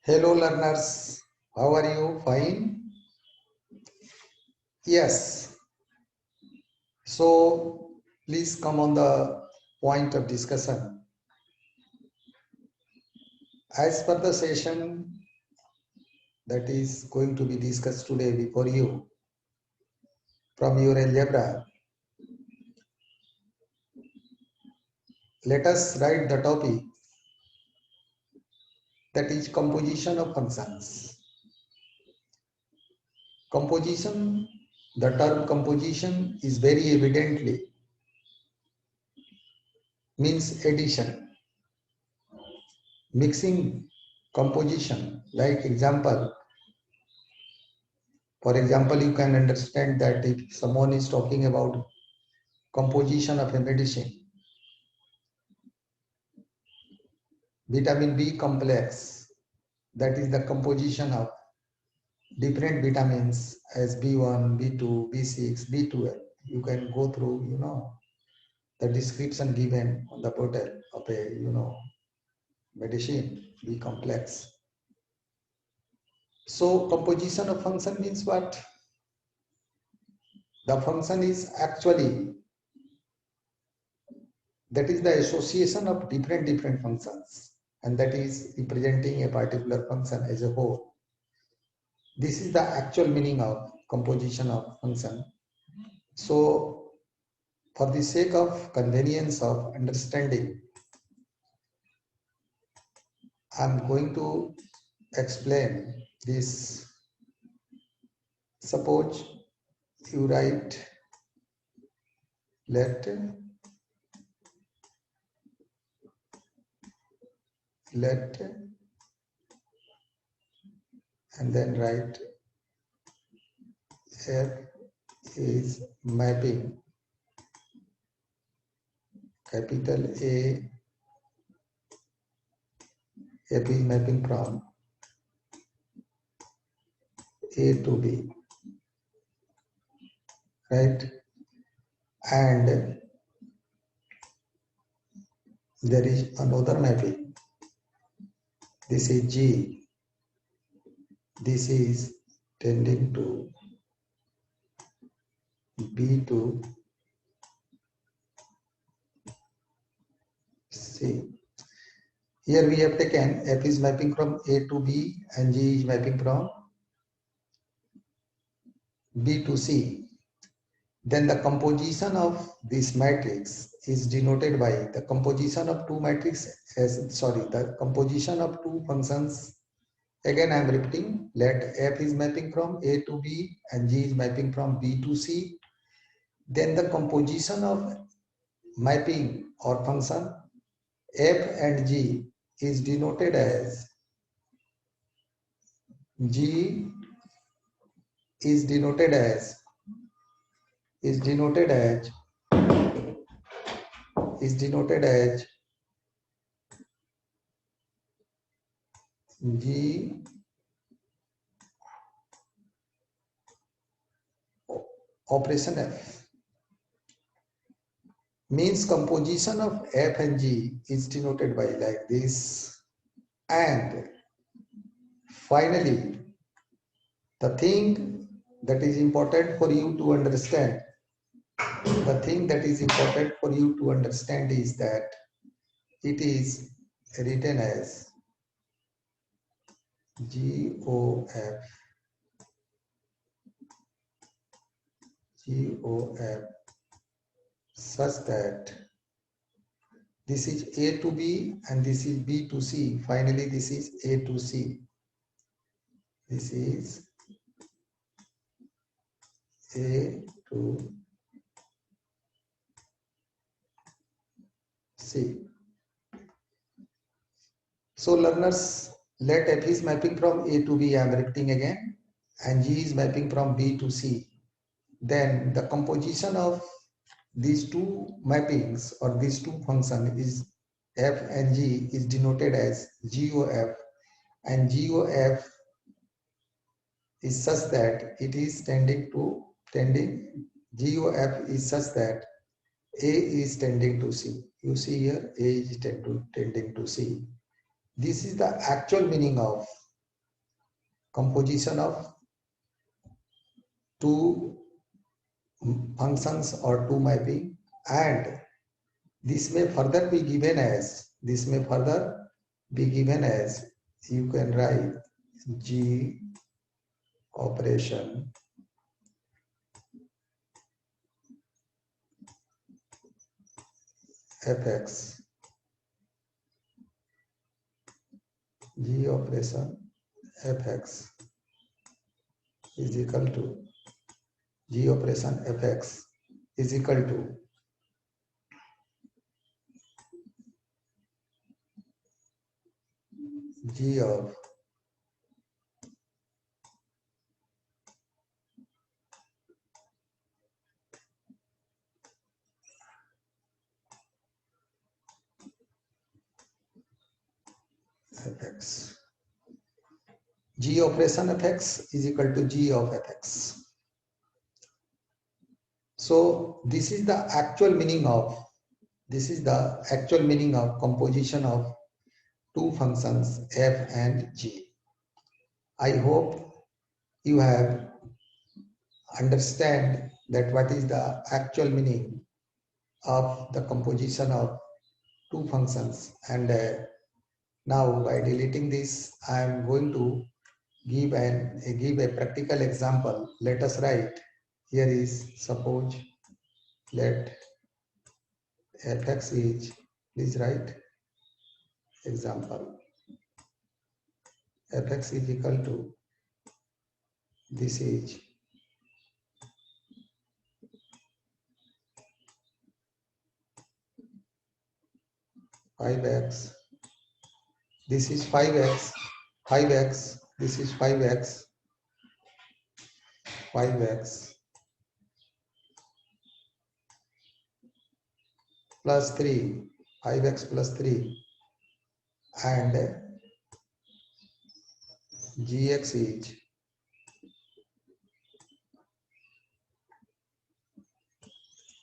Hello learners, how are you? Fine? Yes. So please come on the point of discussion. As per the session that is going to be discussed today before you from your algebra, let us write the topic, that is composition of functions. Composition, the term composition is very evidently means addition, mixing composition. Like example, for example, you can understand that if someone is talking about composition of a medicine, vitamin B complex, that is the composition of different vitamins as B1, B2, B6, B12. You can go through, the description given on the bottle of a, medicine, B complex. So composition of function means what? The function is actually, that is the association of different functions, and that is representing a particular function as a whole. This is the actual meaning of composition of function. So for the sake of convenience of understanding, I'm going to explain this. Suppose you write let and then write f is mapping capital A, f is mapping from A to B, right? And there is another mapping. This is G. This is tending to B to C. Here we have taken F is mapping from A to B and G is mapping from B to C. Then the composition of this matrix is denoted by the composition of two the composition of two functions. Again, I am repeating, let F is mapping from A to B and G is mapping from B to C. Then the composition of mapping or function F and G is denoted as G is denoted as G operation F. Means composition of F and G is denoted by like this. And finally, the thing that is important for you to understand, is that it is written as GOF such that this is A to B and this is B to C. Finally, this is A to C. This is A to C. So learners, let F is mapping from A to B, I am repeating again, and G is mapping from B to C. Then the composition of these two mappings or these two functions is F and G is denoted as GOF, and GOF is such that it is GOF is such that A is tending to C. You see here, A is tending to C. This is the actual meaning of composition of two functions or two mapping, and this may further be given as, you can write G operation fx, G operation fx is equal to G operation fx is equal to G of fx. G operation fx is equal to G of fx. So this is the actual meaning of composition of two functions f and g. I hope you have understand that what is the actual meaning of the composition of two functions, and now by deleting this I am going to give a practical example. Let us write, here is, suppose let fx is, please write example, fx is equal to, this is 5x, this is 5x, this is 5x plus 3, 5x plus 3, and gx is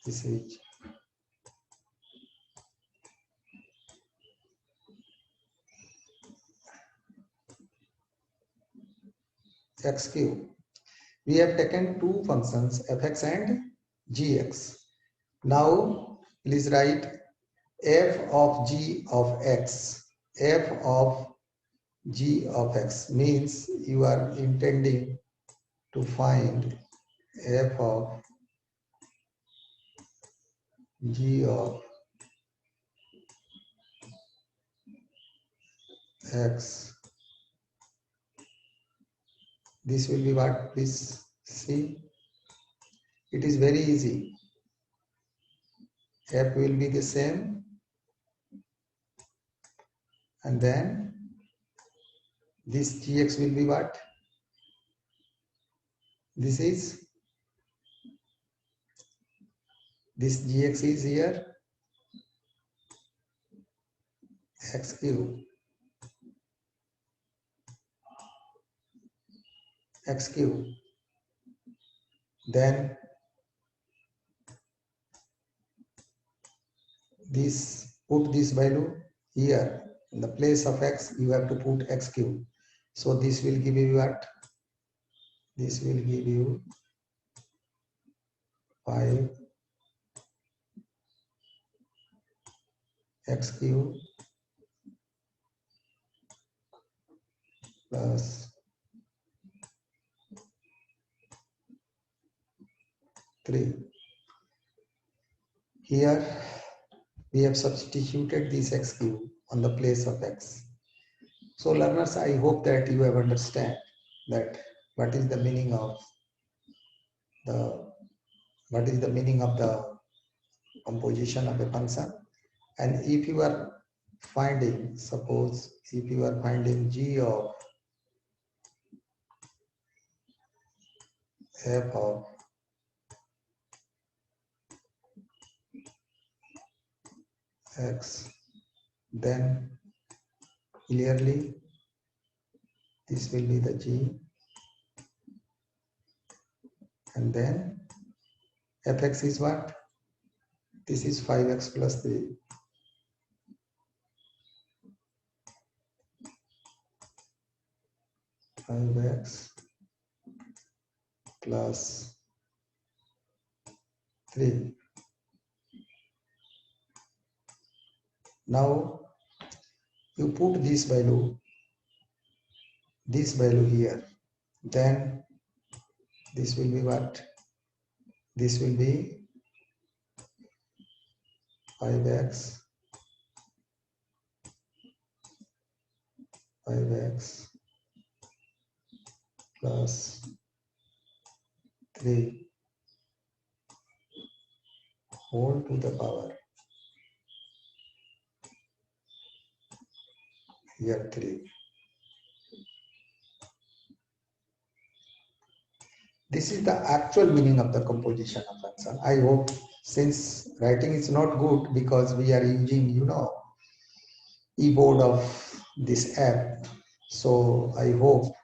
this is x cube. We have taken two functions fx and gx. Now please write f of g of x. F of g of x means you are intending to find f of g of x. This will be what? Please see. It is very easy. F will be the same, and then this gx will be what? This gx is here, x cube, then this, put this value here in the place of x, you have to put x cube. So this will give you what? This will give you 5 x cube plus 3. Here we have substituted this x cube on the place of x. So learners, I hope that you have understand that what is the meaning of the composition of a function. And if you are finding, suppose if you are finding g of f of x, then clearly this will be the g, and then fx is what? This is 5x plus 3. 5x plus 3. Now you put this value here, then this will be what? This will be 5x plus 3 whole to the power here 3. This is the actual meaning of the composition of function. I hope, since writing is not good because we are using, keyboard of this app. So I hope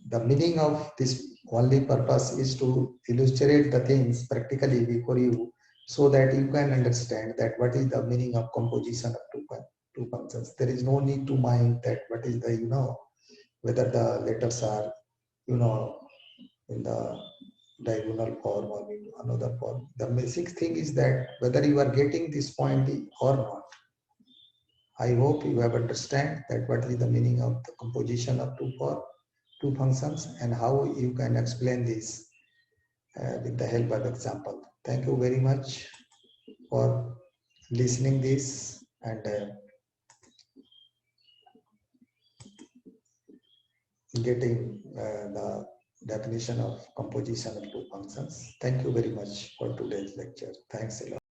the meaning of this only purpose is to illustrate the things practically before you, so that you can understand that what is the meaning of composition of two functions. There is no need to mind that what is the, whether the letters are, in the diagonal form or in another form. The basic thing is that whether you are getting this point or not. I hope you have understand that what is the meaning of the composition of two functions and how you can explain this with the help of example. Thank you very much for listening this and getting the definition of composition of two functions. Thank you very much for today's lecture. Thanks a lot.